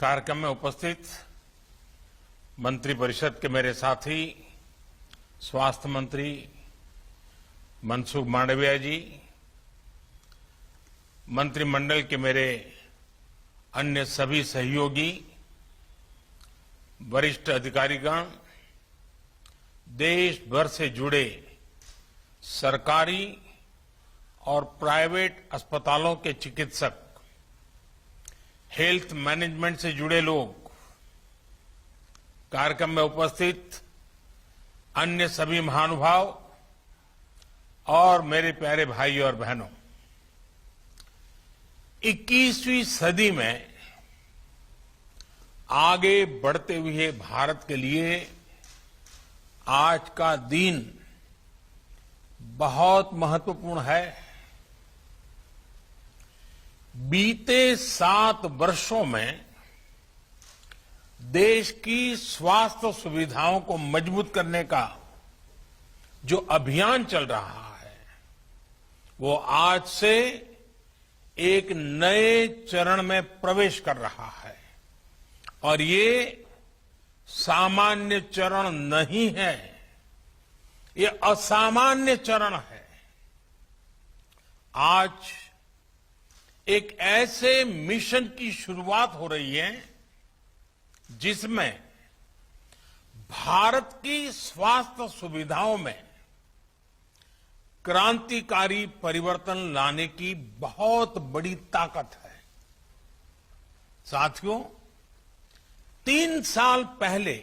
कार्यक्रम में उपस्थित मंत्रिपरिषद के मेरे साथी स्वास्थ्य मंत्री मनसुख मांडविया जी, मंत्रिमंडल के मेरे अन्य सभी सहयोगी, वरिष्ठ अधिकारीगण, देश भर से जुड़े सरकारी और प्राइवेट अस्पतालों के चिकित्सक, हेल्थ मैनेजमेंट से जुड़े लोग, कार्यक्रम में उपस्थित अन्य सभी महानुभाव और मेरे प्यारे भाई और बहनों, 21वीं सदी में आगे बढ़ते हुए भारत के लिए आज का दिन बहुत महत्वपूर्ण है। बीते 7 वर्षों में देश की स्वास्थ्य सुविधाओं को मजबूत करने का जो अभियान चल रहा है, वो आज से एक नए चरण में प्रवेश कर रहा है और ये सामान्य चरण नहीं है, ये असामान्य चरण है। आज एक ऐसे मिशन की शुरुआत हो रही है जिसमें भारत की स्वास्थ्य सुविधाओं में क्रांतिकारी परिवर्तन लाने की बहुत बड़ी ताकत है। साथियों, 3 साल पहले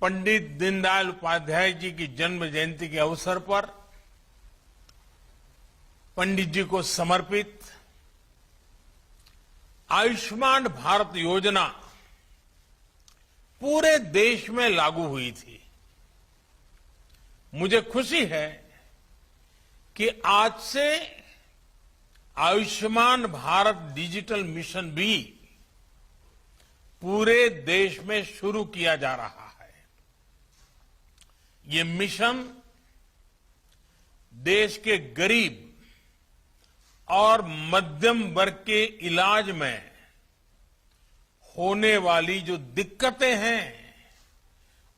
पंडित दीनदयाल उपाध्याय जी की जन्म जयंती के अवसर पर पंडित जी को समर्पित आयुष्मान भारत योजना पूरे देश में लागू हुई थी। मुझे खुशी है कि आज से आयुष्मान भारत डिजिटल मिशन भी पूरे देश में शुरू किया जा रहा है। ये मिशन देश के गरीब और मध्यम वर्ग के इलाज में होने वाली जो दिक्कतें हैं,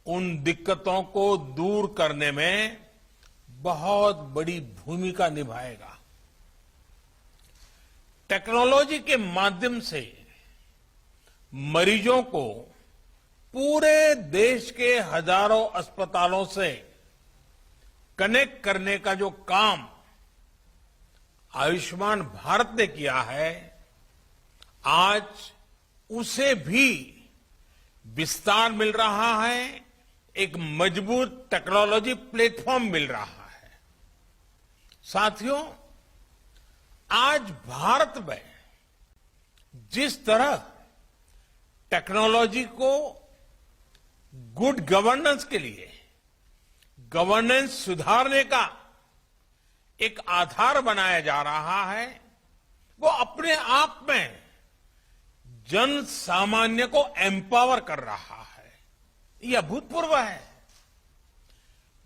उन दिक्कतों को दूर करने में बहुत बड़ी भूमिका निभाएगा। टेक्नोलॉजी के माध्यम से मरीजों को पूरे देश के हजारों अस्पतालों से कनेक्ट करने का जो काम आयुष्मान भारत ने किया है, आज उसे भी विस्तार मिल रहा है, एक मजबूत टेक्नोलॉजी प्लेटफॉर्म मिल रहा है। साथियों, आज भारत में जिस तरह टेक्नोलॉजी को गुड गवर्नेंस के लिए, गवर्नेंस सुधारने का एक आधार बनाया जा रहा है, वो अपने आप में जन सामान्य को एम्पावर कर रहा है। यह अभूतपूर्व है।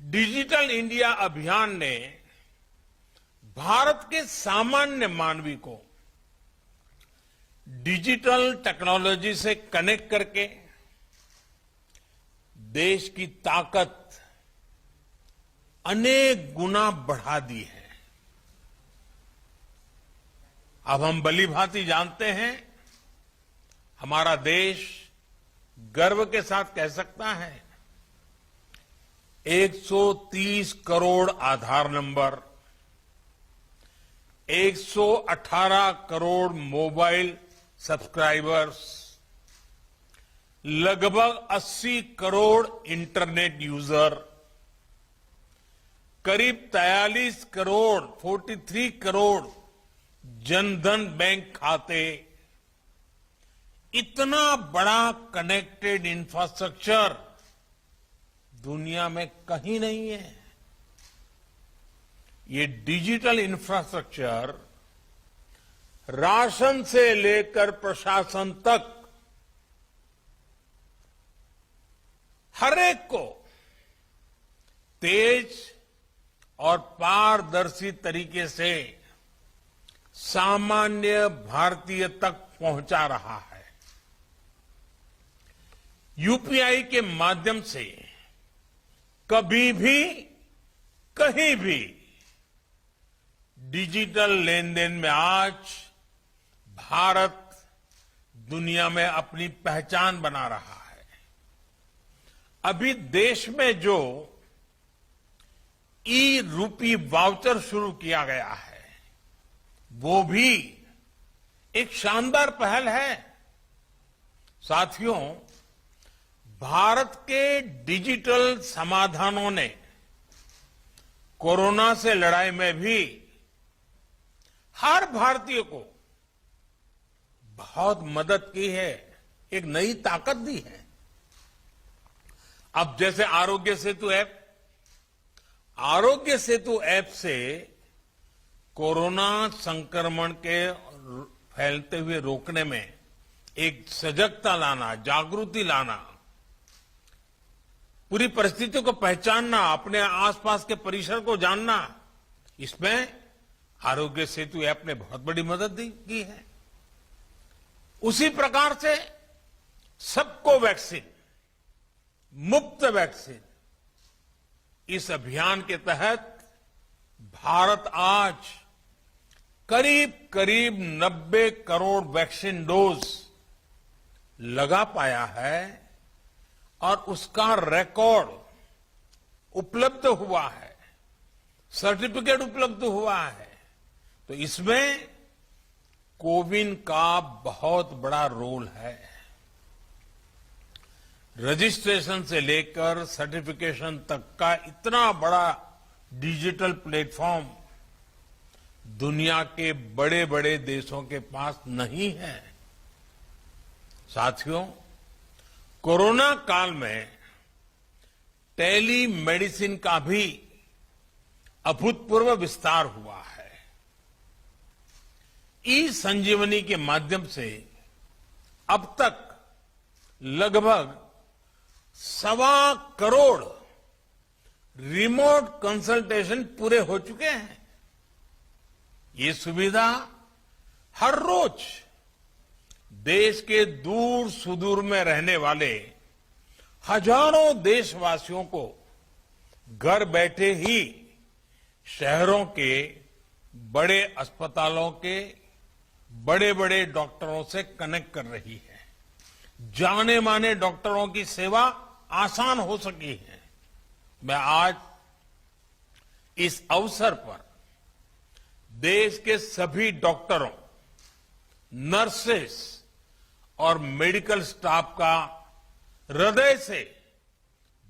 डिजिटल इंडिया अभियान ने भारत के सामान्य मानवी को डिजिटल टेक्नोलॉजी से कनेक्ट करके देश की ताकत अनेक गुना बढ़ा दी है। अब हम भलीभांति जानते हैं, हमारा देश गर्व के साथ कह सकता है 130 करोड़ आधार नंबर, 118 करोड़ मोबाइल सब्सक्राइबर्स, लगभग 80 करोड़ इंटरनेट यूजर, करीब 43 करोड़ 43 करोड़ जनधन बैंक खाते, इतना बड़ा कनेक्टेड इंफ्रास्ट्रक्चर दुनिया में कहीं नहीं है। ये डिजिटल इंफ्रास्ट्रक्चर राशन से लेकर प्रशासन तक हर एक को तेज और पारदर्शी तरीके से सामान्य भारतीय तक पहुंचा रहा है। यूपीआई के माध्यम से कभी भी कहीं भी डिजिटल लेन देन में आज भारत दुनिया में अपनी पहचान बना रहा है। अभी देश में जो ई रूपी वाउचर शुरू किया गया है वो भी एक शानदार पहल है। साथियों, भारत के डिजिटल समाधानों ने कोरोना से लड़ाई में भी हर भारतीय को बहुत मदद की है, एक नई ताकत दी है। अब जैसे आरोग्य सेतु ऐप से कोरोना संक्रमण के फैलते हुए रोकने में एक सजगता लाना, जागृति लाना, पूरी परिस्थिति को पहचानना, अपने आसपास के परिसर को जानना, इसमें आरोग्य सेतु ऐप ने बहुत बड़ी मदद की है। उसी प्रकार से सबको वैक्सीन, मुफ्त वैक्सीन, इस अभियान के तहत भारत आज करीब करीब 90 करोड़ वैक्सीन डोज लगा पाया है और उसका रिकॉर्ड उपलब्ध हुआ है, सर्टिफिकेट उपलब्ध हुआ है। तो इसमें कोविन का बहुत बड़ा रोल है। रजिस्ट्रेशन से लेकर सर्टिफिकेशन तक का इतना बड़ा डिजिटल प्लेटफॉर्म दुनिया के बड़े बड़े देशों के पास नहीं है। साथियों, कोरोना काल में टेली मेडिसिन का भी अभूतपूर्व विस्तार हुआ है। ई संजीवनी के माध्यम से अब तक लगभग 1.25 करोड़ रिमोट कंसल्टेशन पूरे हो चुके हैं। ये सुविधा हर रोज देश के दूर सुदूर में रहने वाले हजारों देशवासियों को घर बैठे ही शहरों के बड़े अस्पतालों के बड़े बड़े डॉक्टरों से कनेक्ट कर रही है। जाने माने डॉक्टरों की सेवा आसान हो सकी है। मैं आज इस अवसर पर देश के सभी डॉक्टरों, नर्सेस और मेडिकल स्टाफ का हृदय से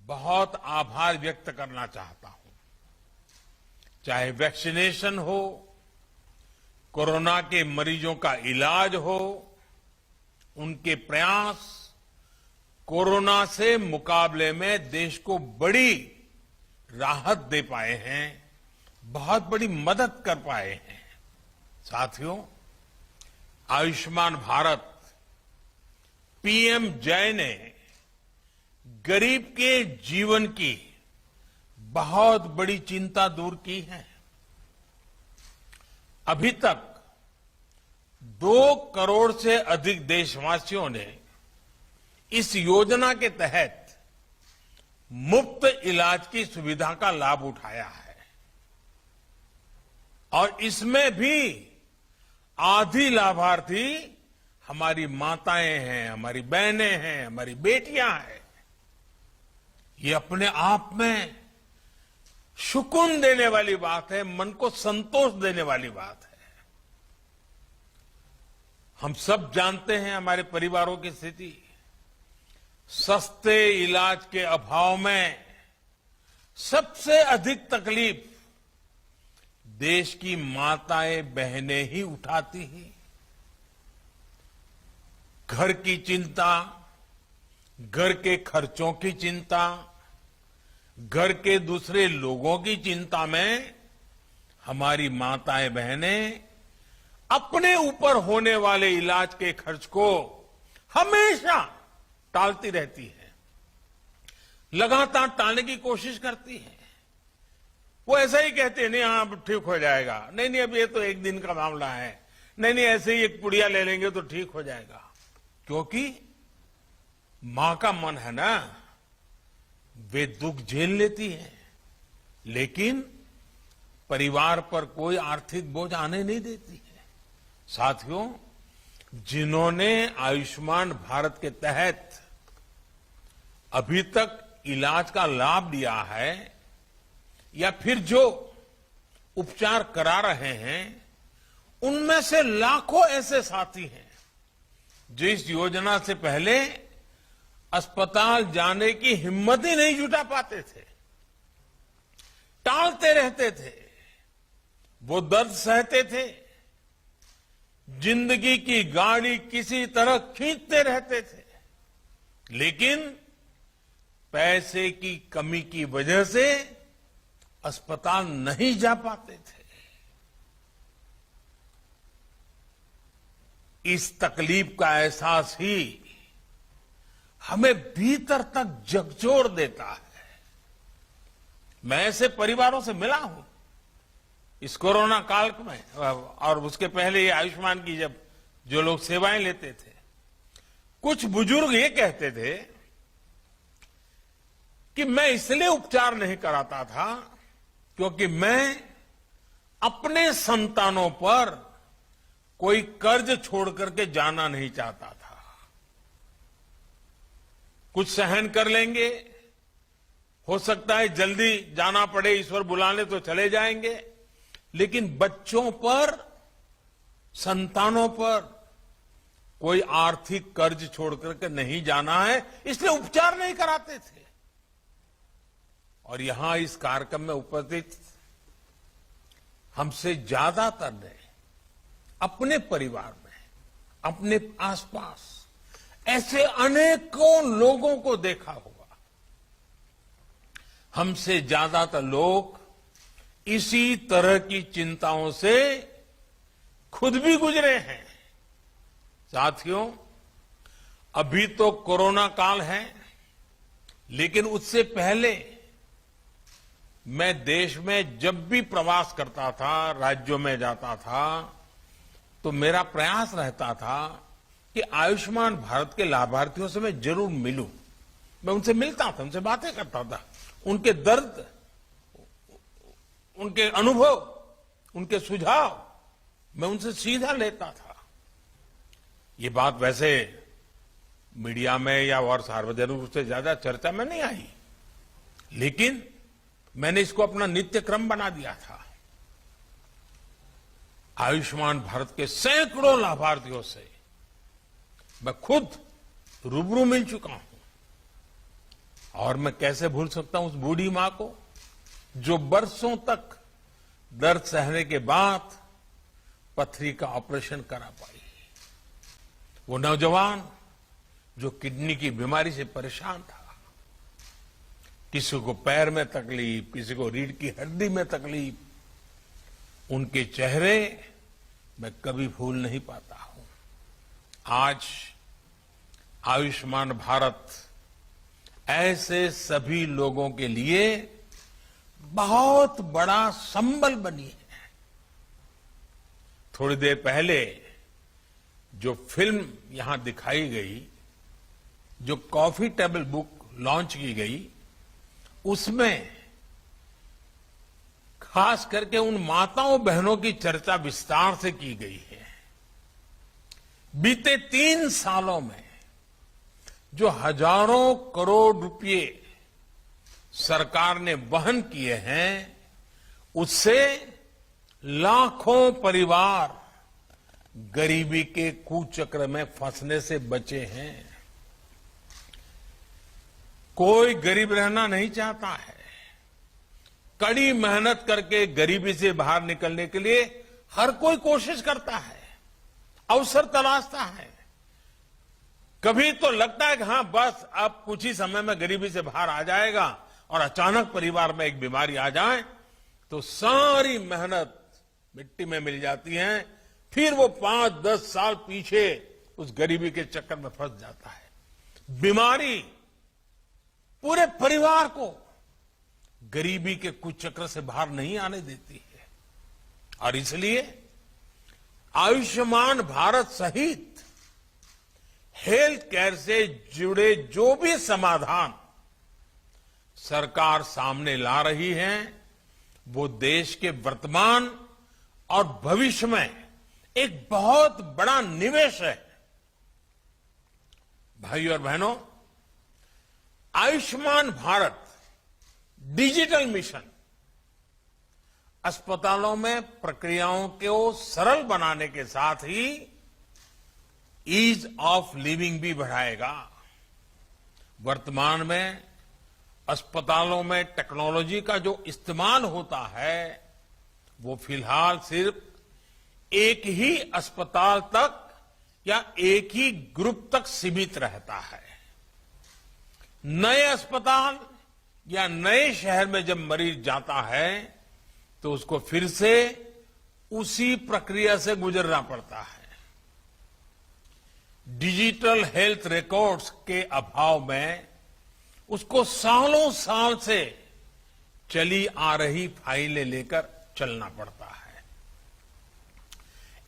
बहुत आभार व्यक्त करना चाहता हूं। चाहे वैक्सीनेशन हो, कोरोना के मरीजों का इलाज हो, उनके प्रयास कोरोना से मुकाबले में देश को बड़ी राहत दे पाए हैं, बहुत बड़ी मदद कर पाए हैं। साथियों, आयुष्मान भारत पीएम जय ने गरीब के जीवन की बहुत बड़ी चिंता दूर की है। अभी तक 2 करोड़ से अधिक देशवासियों ने इस योजना के तहत मुफ्त इलाज की सुविधा का लाभ उठाया है और इसमें भी आधी लाभार्थी हमारी माताएं हैं, हमारी बहनें हैं, हमारी बेटियां हैं। ये अपने आप में सुकून देने वाली बात है, मन को संतोष देने वाली बात है। हम सब जानते हैं हमारे परिवारों की स्थिति। सस्ते इलाज के अभाव में सबसे अधिक तकलीफ देश की माताएं बहनें ही उठाती हैं। घर की चिंता, घर के खर्चों की चिंता, घर के दूसरे लोगों की चिंता में हमारी माताएं बहनें अपने ऊपर होने वाले इलाज के खर्च को हमेशा टालती रहती है, लगातार टालने की कोशिश करती है। वो ऐसा ही कहते हैं, नहीं हाँ अब ठीक हो जाएगा, नहीं अब ये तो एक दिन का मामला है, नहीं ऐसे ही एक पुड़िया ले लेंगे तो ठीक हो जाएगा। क्योंकि मां का मन है ना, वे दुख झेल लेती है, लेकिन परिवार पर कोई आर्थिक बोझ आने नहीं देती है। साथियों, जिन्होंने आयुष्मान भारत के तहत अभी तक इलाज का लाभ लिया है या फिर जो उपचार करा रहे हैं, उनमें से लाखों ऐसे साथी हैं जो इस योजना से पहले अस्पताल जाने की हिम्मत ही नहीं जुटा पाते थे, टालते रहते थे, वो दर्द सहते थे, जिंदगी की गाड़ी किसी तरह खींचते रहते थे, लेकिन पैसे की कमी की वजह से अस्पताल नहीं जा पाते थे। इस तकलीफ का एहसास ही हमें भीतर तक झकझोर देता है। मैं ऐसे परिवारों से मिला हूं इस कोरोना काल में, और उसके पहले ये आयुष्मान की जब जो लोग सेवाएं लेते थे, कुछ बुजुर्ग ये कहते थे कि मैं इसलिए उपचार नहीं कराता था क्योंकि मैं अपने संतानों पर कोई कर्ज छोड़ करके जाना नहीं चाहता था। कुछ सहन कर लेंगे, हो सकता है जल्दी जाना पड़े, ईश्वर बुलाने तो चले जाएंगे, लेकिन बच्चों पर, संतानों पर कोई आर्थिक कर्ज छोड़ करके नहीं जाना है, इसलिए उपचार नहीं कराते थे। और यहां इस कार्यक्रम में उपस्थित हमसे ज्यादातर ने अपने परिवार में, अपने आसपास ऐसे अनेकों लोगों को देखा होगा। हमसे ज्यादातर लोग इसी तरह की चिंताओं से खुद भी गुजरे हैं। साथियों, अभी तो कोरोना काल है, लेकिन उससे पहले मैं देश में जब भी प्रवास करता था, राज्यों में जाता था, तो मेरा प्रयास रहता था कि आयुष्मान भारत के लाभार्थियों से मैं जरूर मिलूं। मैं उनसे मिलता था, उनसे बातें करता था, उनके दर्द, उनके अनुभव, उनके सुझाव मैं उनसे सीधा लेता था। ये बात वैसे मीडिया में या और सार्वजनिक रूप से ज्यादा चर्चा में नहीं आई, लेकिन मैंने इसको अपना नित्य क्रम बना दिया था। आयुष्मान भारत के सैकड़ों लाभार्थियों से मैं खुद रूबरू मिल चुका हूं, और मैं कैसे भूल सकता हूं उस बूढ़ी मां को जो बरसों तक दर्द सहने के बाद पथरी का ऑपरेशन करा पाई, वो नौजवान जो किडनी की बीमारी से परेशान था, किसी को पैर में तकलीफ, किसी को रीढ़ की हड्डी में तकलीफ, उनके चेहरे मैं कभी भूल नहीं पाता हूं। आज आयुष्मान भारत ऐसे सभी लोगों के लिए बहुत बड़ा संबल बनी है। थोड़ी देर पहले जो फिल्म यहां दिखाई गई, जो कॉफी टेबल बुक लॉन्च की गई, उसमें खास करके उन माताओं बहनों की चर्चा विस्तार से की गई है। बीते 3 सालों में जो हजारों करोड़ रुपए सरकार ने वहन किए हैं, उससे लाखों परिवार गरीबी के कुचक्र में फंसने से बचे हैं। कोई गरीब रहना नहीं चाहता है। कड़ी मेहनत करके गरीबी से बाहर निकलने के लिए हर कोई कोशिश करता है, अवसर तलाशता है। कभी तो लगता है कि हां बस अब कुछ ही समय में गरीबी से बाहर आ जाएगा, और अचानक परिवार में एक बीमारी आ जाए तो सारी मेहनत मिट्टी में मिल जाती है। फिर वो 5-10 साल पीछे उस गरीबी के चक्कर में फंस जाता है। बीमारी पूरे परिवार को गरीबी के कुचक्र से बाहर नहीं आने देती है, और इसलिए आयुष्मान भारत सहित हेल्थ केयर से जुड़े जो भी समाधान सरकार सामने ला रही है वो देश के वर्तमान और भविष्य में एक बहुत बड़ा निवेश है। भाइयों और बहनों, आयुष्मान भारत डिजिटल मिशन अस्पतालों में प्रक्रियाओं को सरल बनाने के साथ ही ईज ऑफ लिविंग भी बढ़ाएगा। वर्तमान में अस्पतालों में टेक्नोलॉजी का जो इस्तेमाल होता है वो फिलहाल सिर्फ एक ही अस्पताल तक या एक ही ग्रुप तक सीमित रहता है। नए अस्पताल या नए शहर में जब मरीज जाता है तो उसको फिर से उसी प्रक्रिया से गुजरना पड़ता है। डिजिटल हेल्थ रिकॉर्ड्स के अभाव में उसको सालों साल से चली आ रही फाइलें लेकर चलना पड़ता है।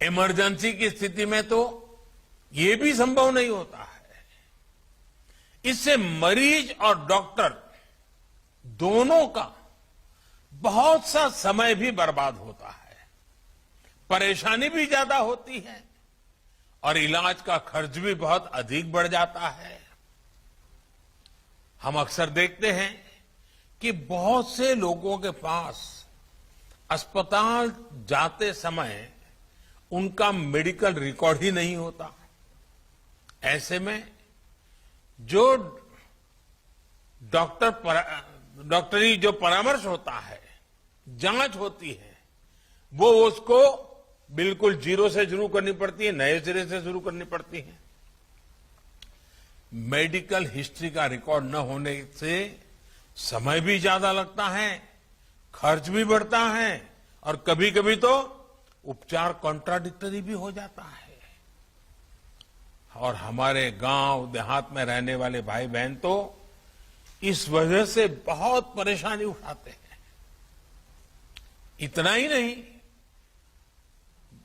इमरजेंसी की स्थिति में तो ये भी संभव नहीं होता है। इससे मरीज और डॉक्टर दोनों का बहुत सा समय भी बर्बाद होता है, परेशानी भी ज्यादा होती है और इलाज का खर्च भी बहुत अधिक बढ़ जाता है। हम अक्सर देखते हैं कि बहुत से लोगों के पास अस्पताल जाते समय उनका मेडिकल रिकॉर्ड ही नहीं होता। ऐसे में जो डॉक्टरी जो परामर्श होता है, जांच होती है, वो उसको बिल्कुल जीरो से शुरू करनी पड़ती है, नए सिरे से शुरू करनी पड़ती है। मेडिकल हिस्ट्री का रिकॉर्ड न होने से समय भी ज्यादा लगता है, खर्च भी बढ़ता है और कभी कभी तो उपचार कॉन्ट्राडिक्टरी भी हो जाता है। और हमारे गांव देहात में रहने वाले भाई बहन तो इस वजह से बहुत परेशानी उठाते हैं। इतना ही नहीं,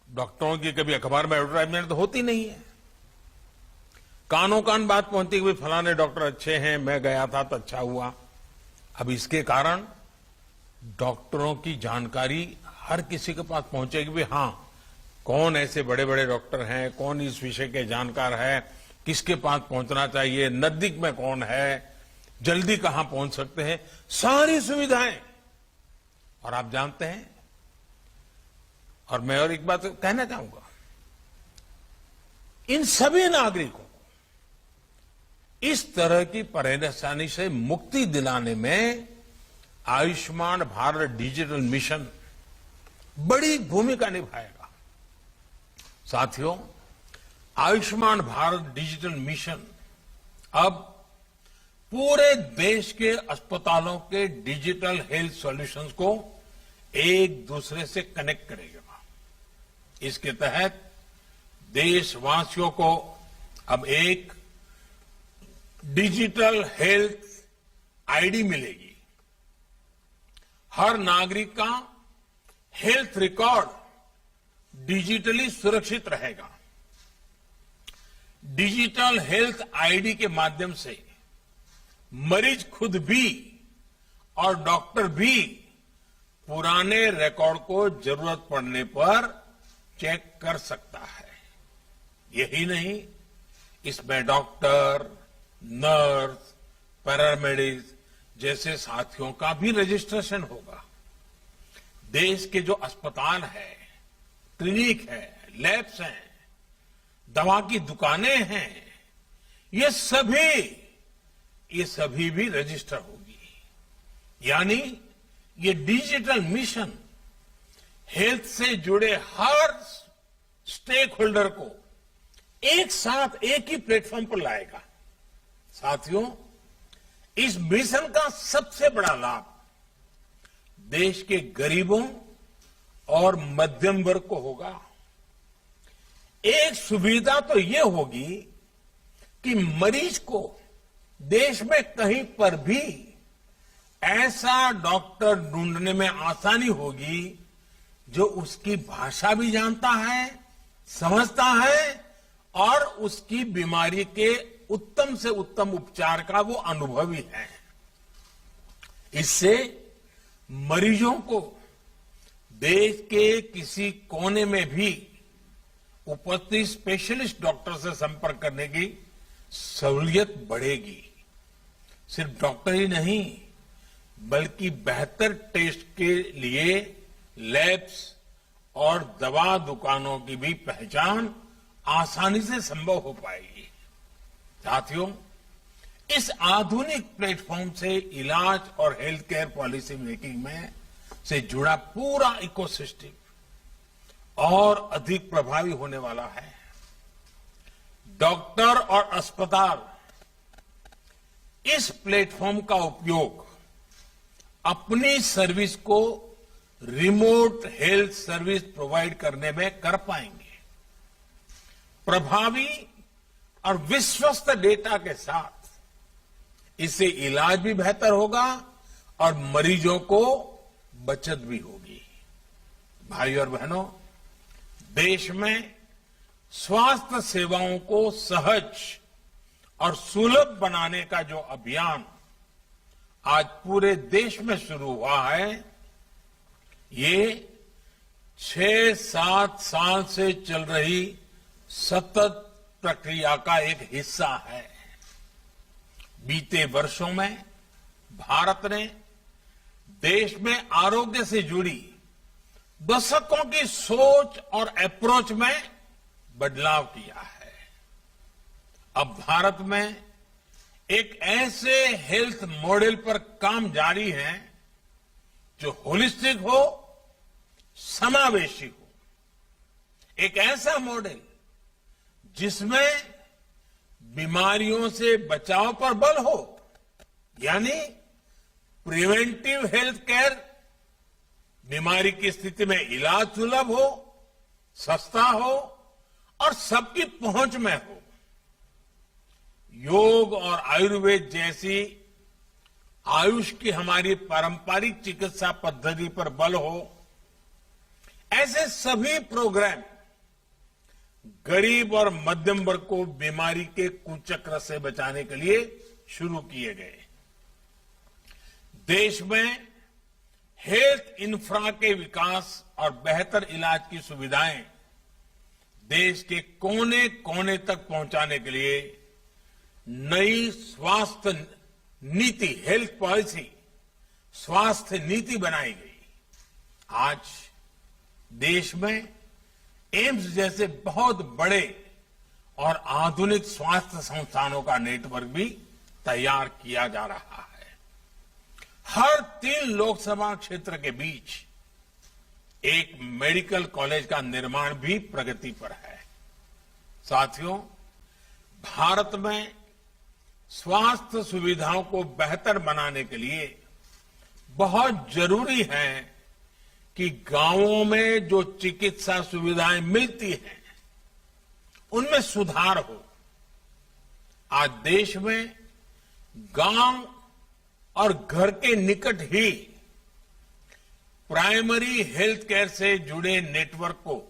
डॉक्टरों की कभी अखबार में एडवर्टाइजमेंट तो होती नहीं है। कानों कान बात पहुंचती कि फलाने डॉक्टर अच्छे हैं, मैं गया था तो अच्छा हुआ। अब इसके कारण डॉक्टरों की जानकारी हर किसी के पास पहुंचेगी भी, हाँ कौन ऐसे बड़े बड़े डॉक्टर हैं, कौन इस विषय के जानकार है, किसके पास पहुंचना चाहिए, नजदीक में कौन है, जल्दी कहां पहुंच सकते हैं, सारी सुविधाएं। और आप जानते हैं, और मैं और एक बात कहना चाहूंगा, इन सभी नागरिकों को इस तरह की परेशानी से मुक्ति दिलाने में आयुष्मान भारत डिजिटल मिशन बड़ी भूमिका निभाएगा। साथियों, आयुष्मान भारत डिजिटल मिशन अब पूरे देश के अस्पतालों के डिजिटल हेल्थ सॉल्यूशंस को एक दूसरे से कनेक्ट करेगा। इसके तहत देशवासियों को अब एक डिजिटल हेल्थ आईडी मिलेगी। हर नागरिक का हेल्थ रिकॉर्ड डिजिटली सुरक्षित रहेगा। डिजिटल हेल्थ आईडी के माध्यम से मरीज खुद भी और डॉक्टर भी पुराने रिकॉर्ड को जरूरत पड़ने पर चेक कर सकता है। यही नहीं, इसमें डॉक्टर, नर्स, पैरामेडिक्स जैसे साथियों का भी रजिस्ट्रेशन होगा। देश के जो अस्पताल है, क्लिनिक है, लैब्स हैं, दवा की दुकानें हैं, ये सभी भी रजिस्टर होगी। यानी ये डिजिटल मिशन हेल्थ से जुड़े हर स्टेक होल्डर को एक साथ एक ही प्लेटफॉर्म पर लाएगा। साथियों, इस मिशन का सबसे बड़ा लाभ देश के गरीबों और मध्यम वर्ग को होगा। एक सुविधा तो ये होगी कि मरीज को देश में कहीं पर भी ऐसा डॉक्टर ढूंढने में आसानी होगी जो उसकी भाषा भी जानता है, समझता है और उसकी बीमारी के उत्तम से उत्तम उपचार का वो अनुभवी है। इससे मरीजों को देश के किसी कोने में भी उपस्थित स्पेशलिस्ट डॉक्टर से संपर्क करने की सहूलियत बढ़ेगी। सिर्फ डॉक्टर ही नहीं, बल्कि बेहतर टेस्ट के लिए लैब्स और दवा दुकानों की भी पहचान आसानी से संभव हो पाएगी। साथियों, इस आधुनिक प्लेटफॉर्म से इलाज और हेल्थ केयर पॉलिसी मेकिंग में से जुड़ा पूरा इकोसिस्टम और अधिक प्रभावी होने वाला है। डॉक्टर और अस्पताल इस प्लेटफॉर्म का उपयोग अपनी सर्विस को रिमोट हेल्थ सर्विस प्रोवाइड करने में कर पाएंगे। प्रभावी और विश्वस्त डेटा के साथ इससे इलाज भी बेहतर होगा और मरीजों को बचत भी होगी। भाई और बहनों, देश में स्वास्थ्य सेवाओं को सहज और सुलभ बनाने का जो अभियान आज पूरे देश में शुरू हुआ है, ये 6-7 साल से चल रही सतत प्रक्रिया का एक हिस्सा है। बीते वर्षों में भारत ने देश में आरोग्य से जुड़ी दशकों की सोच और अप्रोच में बदलाव किया है। अब भारत में एक ऐसे हेल्थ मॉडल पर काम जारी है जो होलिस्टिक हो, समावेशी हो। एक ऐसा मॉडल जिसमें बीमारियों से बचाव पर बल हो, यानी प्रिवेंटिव हेल्थ केयर, बीमारी की स्थिति में इलाज सुलभ हो, सस्ता हो और सबकी पहुंच में हो। योग और आयुर्वेद जैसी आयुष की हमारी पारंपरिक चिकित्सा पद्धति पर बल हो। ऐसे सभी प्रोग्राम गरीब और मध्यम वर्ग को बीमारी के कुचक्र से बचाने के लिए शुरू किए गए। देश में हेल्थ इंफ्रा के विकास और बेहतर इलाज की सुविधाएं देश के कोने कोने तक पहुंचाने के लिए नई स्वास्थ्य नीति, हेल्थ पॉलिसी, स्वास्थ्य नीति बनाई गई। आज देश में एम्स जैसे बहुत बड़े और आधुनिक स्वास्थ्य संस्थानों का नेटवर्क भी तैयार किया जा रहा है। हर 3 लोकसभा क्षेत्र के बीच एक मेडिकल कॉलेज का निर्माण भी प्रगति पर है। साथियों, भारत में स्वास्थ्य सुविधाओं को बेहतर बनाने के लिए बहुत जरूरी है कि गांवों में जो चिकित्सा सुविधाएं मिलती हैं, उनमें सुधार हो। आज देश में गांव और घर के निकट ही प्राइमरी हेल्थ केयर से जुड़े नेटवर्क को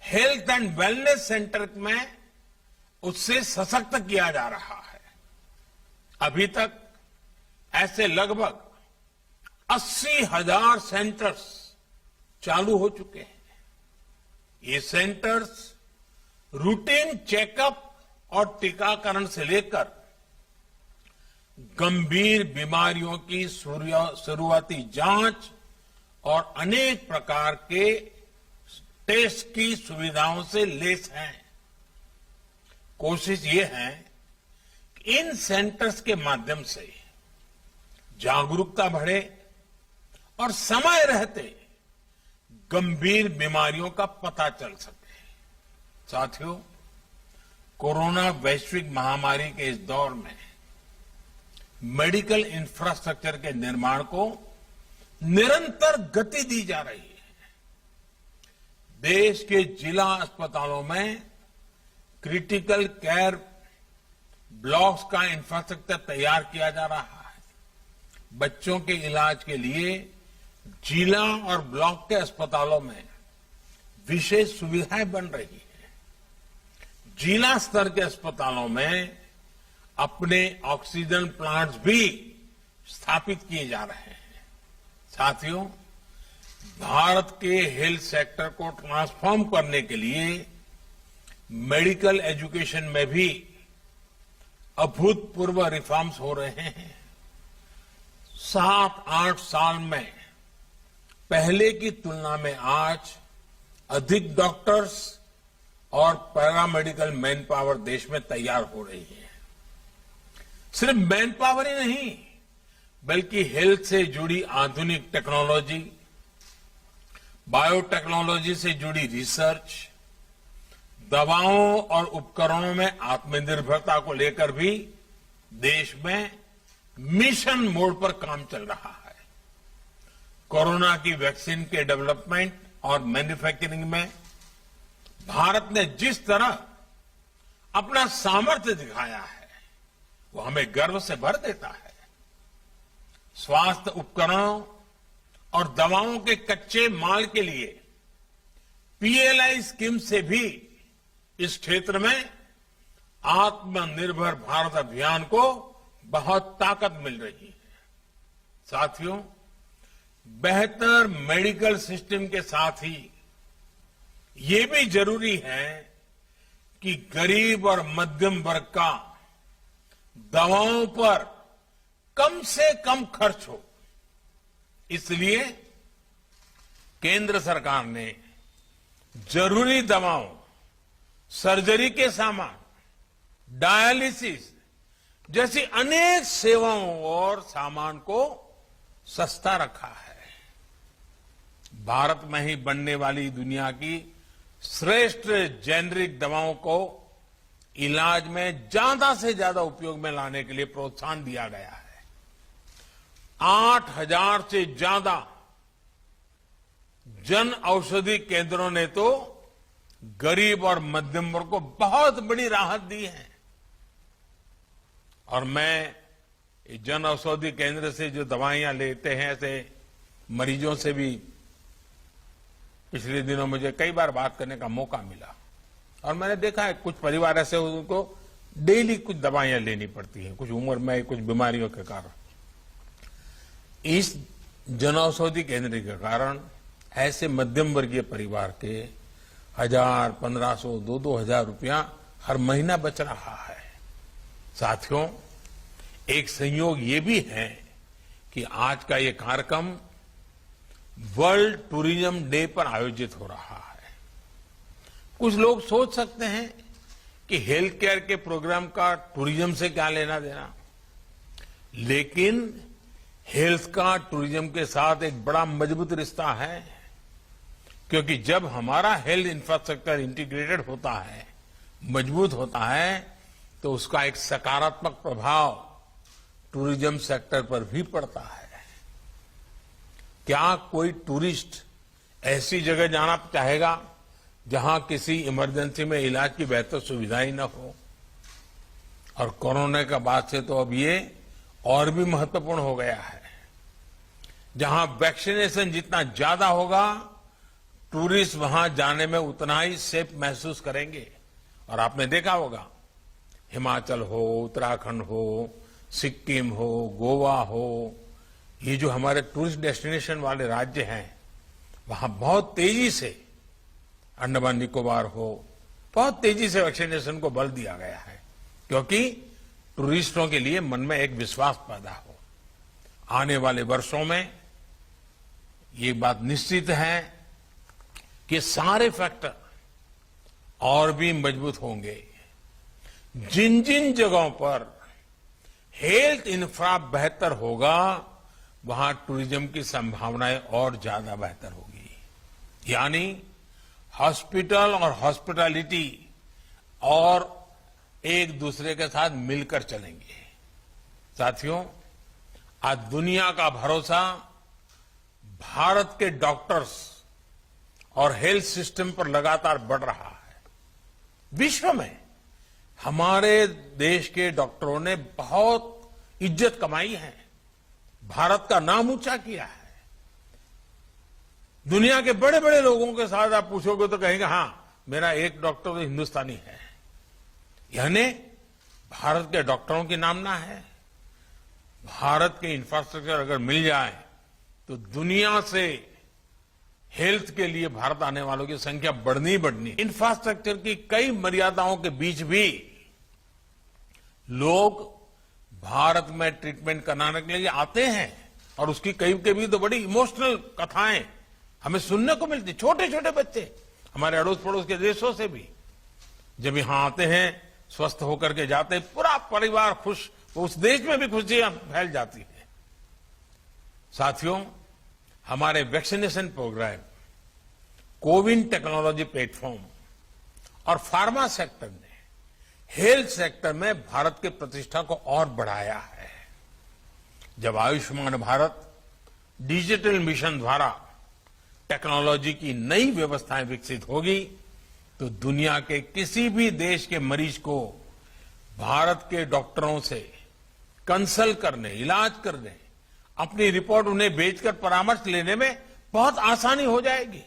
हेल्थ एंड वेलनेस सेंटर में उससे सशक्त किया जा रहा है। अभी तक ऐसे लगभग 80,000 सेंटर्स चालू हो चुके हैं। ये सेंटर्स रूटीन चेकअप और टीकाकरण से लेकर गंभीर बीमारियों की शुरुआती जांच और अनेक प्रकार के टेस्ट की सुविधाओं से लैस हैं। कोशिश ये है कि इन सेंटर्स के माध्यम से जागरूकता बढ़े और समय रहते गंभीर बीमारियों का पता चल सके। साथियों, कोरोना वैश्विक महामारी के इस दौर में मेडिकल इंफ्रास्ट्रक्चर के निर्माण को निरंतर गति दी जा रही है। देश के जिला अस्पतालों में क्रिटिकल केयर ब्लॉक्स का इंफ्रास्ट्रक्चर तैयार किया जा रहा है। बच्चों के इलाज के लिए जिला और ब्लॉक के अस्पतालों में विशेष सुविधाएं बन रही है। जिला स्तर के अस्पतालों में अपने ऑक्सीजन प्लांट्स भी स्थापित किए जा रहे हैं। साथियों, भारत के हेल्थ सेक्टर को ट्रांसफॉर्म करने के लिए मेडिकल एजुकेशन में भी अभूतपूर्व रिफॉर्म्स हो रहे हैं। 7-8 साल में पहले की तुलना में आज अधिक डॉक्टर्स और पैरामेडिकल मैन पावर देश में तैयार हो रही है। सिर्फ मैन पावर ही नहीं, बल्कि हेल्थ से जुड़ी आधुनिक टेक्नोलॉजी, बायोटेक्नोलॉजी से जुड़ी रिसर्च, दवाओं और उपकरणों में आत्मनिर्भरता को लेकर भी देश में मिशन मोड पर काम चल रहा है। कोरोना की वैक्सीन के डेवलपमेंट और मैन्युफैक्चरिंग में भारत ने जिस तरह अपना सामर्थ्य दिखाया है, वो हमें गर्व से भर देता है। स्वास्थ्य उपकरणों और दवाओं के कच्चे माल के लिए पीएलआई स्कीम से भी इस क्षेत्र में आत्मनिर्भर भारत अभियान को बहुत ताकत मिल रही है। साथियों, बेहतर मेडिकल सिस्टम के साथ ही ये भी जरूरी है कि गरीब और मध्यम वर्ग का दवाओं पर कम से कम खर्च हो। इसलिए केंद्र सरकार ने जरूरी दवाओं, सर्जरी के सामान, डायलिसिस जैसी अनेक सेवाओं और सामान को सस्ता रखा है। भारत में ही बनने वाली दुनिया की श्रेष्ठ जेनरिक दवाओं को इलाज में ज्यादा से ज्यादा उपयोग में लाने के लिए प्रोत्साहन दिया गया है। 8,000 से ज्यादा जन औषधि केंद्रों ने तो गरीब और मध्यम वर्ग को बहुत बड़ी राहत दी है। और मैं जन औषधि केंद्र से जो दवाइयां लेते हैं, ऐसे मरीजों से भी पिछले दिनों मुझे कई बार बात करने का मौका मिला और मैंने देखा है कुछ परिवार ऐसे उनको डेली कुछ दवाइयां लेनी पड़ती हैं, कुछ उम्र में कुछ बीमारियों के कारण। इस जन औषधि केंद्र के कारण ऐसे मध्यम वर्गीय परिवार के 1,000, 1,500, 2,000 रुपया हर महीना बच रहा है। साथियों, एक संयोग ये भी है कि आज का ये कार्यक्रम वर्ल्ड टूरिज्म डे पर आयोजित हो रहा है। कुछ लोग सोच सकते हैं कि हेल्थ केयर के प्रोग्राम का टूरिज्म से क्या लेना देना, लेकिन हेल्थ का टूरिज्म के साथ एक बड़ा मजबूत रिश्ता है, क्योंकि जब हमारा हेल्थ इंफ्रास्ट्रक्चर इंटीग्रेटेड होता है, मजबूत होता है, तो उसका एक सकारात्मक प्रभाव टूरिज्म सेक्टर पर भी पड़ता है। क्या कोई टूरिस्ट ऐसी जगह जाना चाहेगा जहां किसी इमरजेंसी में इलाज की बेहतर सुविधा ही न हो? और कोरोना के बाद से तो अब ये और भी महत्वपूर्ण हो गया है। जहां वैक्सीनेशन जितना ज्यादा होगा, टूरिस्ट वहां जाने में उतना ही सेफ महसूस करेंगे। और आपने देखा होगा, हिमाचल हो, उत्तराखंड हो, सिक्किम हो, गोवा हो, ये जो हमारे टूरिस्ट डेस्टिनेशन वाले राज्य हैं, वहां बहुत तेजी से, अंडमान निकोबार हो, बहुत तेजी से वैक्सीनेशन को बल दिया गया है, क्योंकि टूरिस्टों के लिए मन में एक विश्वास पैदा हो। आने वाले वर्षों में ये बात निश्चित है कि सारे फैक्टर और भी मजबूत होंगे। जिन जिन जगहों पर हेल्थ इंफ्रा बेहतर होगा, वहां टूरिज्म की संभावनाएं और ज्यादा बेहतर होगी। यानी हॉस्पिटल और हॉस्पिटैलिटी और एक दूसरे के साथ मिलकर चलेंगे। साथियों, आज दुनिया का भरोसा भारत के डॉक्टर्स और हेल्थ सिस्टम पर लगातार बढ़ रहा है। विश्व में हमारे देश के डॉक्टरों ने बहुत इज्जत कमाई है, भारत का नाम ऊंचा किया है। दुनिया के बड़े बड़े लोगों के साथ आप पूछोगे तो कहेंगे, हां, मेरा एक डॉक्टर तो हिंदुस्तानी है। यानी भारत के डॉक्टरों की नामना है। भारत के इंफ्रास्ट्रक्चर अगर मिल जाए तो दुनिया से हेल्थ के लिए भारत आने वालों की संख्या बढ़नी बढ़नी। इंफ्रास्ट्रक्चर की कई मर्यादाओं के बीच भी लोग भारत में ट्रीटमेंट कराने के लिए आते हैं और उसकी कई कभी तो बड़ी इमोशनल कथाएं हमें सुनने को मिलती। छोटे छोटे बच्चे हमारे अड़ोस पड़ोस के देशों से भी जब यहां आते हैं, स्वस्थ होकर के जाते हैं, पूरा परिवार खुश, तो उस देश में भी खुशियां फैल जाती है। साथियों, हमारे vaccination programme, CoWIN technology platform और फार्मा सेक्टर ने हेल्थ सेक्टर में भारत की प्रतिष्ठा को और बढ़ाया है। जब आयुष्मान भारत डिजिटल मिशन द्वारा टेक्नोलॉजी की नई व्यवस्थाएं विकसित होगी तो दुनिया के किसी भी देश के मरीज को भारत के डॉक्टरों से कंसल्ट करने, इलाज करने, अपनी रिपोर्ट उन्हें भेजकर परामर्श लेने में बहुत आसानी हो जाएगी।